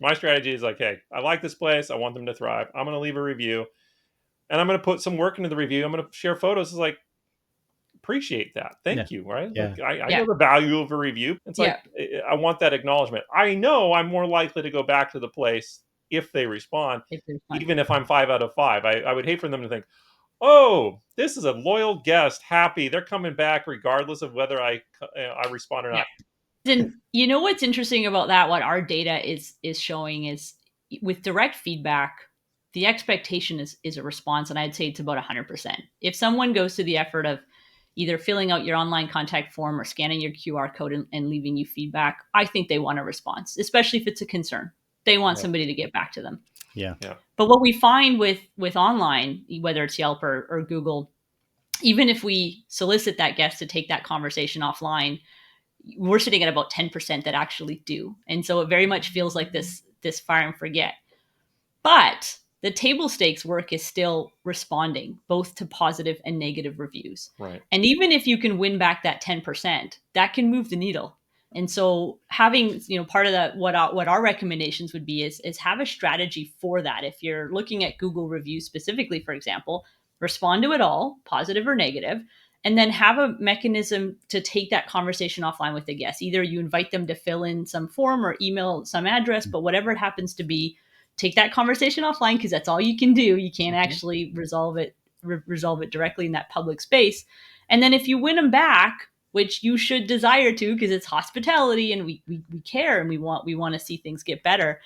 My strategy is like, hey, I like this place. I want them to thrive. I'm going to leave a review, and I'm going to put some work into the review. I'm going to share photos. It's like, appreciate that. Yeah. Thank you. Right. Yeah. Like, I Yeah. know the value of a review. It's like, Yeah. I want that acknowledgement. I know I'm more likely to go back to the place if they respond, If there's fun. even if I'm 5 out of 5. I would hate for them to think, oh, this is a loyal guest, happy. They're coming back regardless of whether I respond or Yeah. not. Then you know what's interesting about that, what our data is showing is with direct feedback, the expectation is a response, and I'd say it's about 100%. If someone goes to the effort of either filling out your online contact form or scanning your QR code and leaving you feedback, I think they want a response, especially if it's a concern. They want Yeah. somebody to get back to them. Yeah. Yeah. But what we find with online, whether it's Yelp or Google, even if we solicit that guest to take that conversation offline, we're sitting at about 10% that actually do. And so it very much feels like this fire and forget. But the table stakes work is still responding both to positive and negative reviews. Right. And even if you can win back that 10%, that can move the needle. And so having, part of that, what our recommendations would be is have a strategy for that. If you're looking at Google reviews specifically, for example, respond to it all, positive or negative, and then have a mechanism to take that conversation offline with the guest. Either you invite them to fill in some form or email some address, but whatever it happens to be, take that conversation offline because that's all you can do. You can't actually resolve it directly in that public space. And then if you win them back, which you should desire to because it's hospitality and we care and we want to see things get better,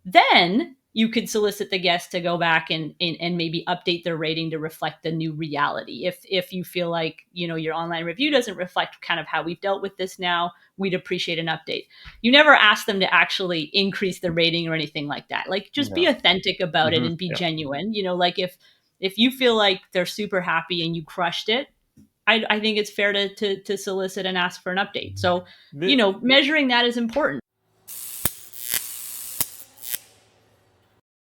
then you could solicit the guest to go back and maybe update their rating to reflect the new reality. If you feel like, your online review doesn't reflect kind of how we've dealt with this now, we'd appreciate an update. You never ask them to actually increase the rating or anything like that. Like, just be No. authentic about it and be Yeah. genuine. Like if you feel like they're super happy and you crushed it, I think it's fair to solicit and ask for an update. So, The, measuring that is important.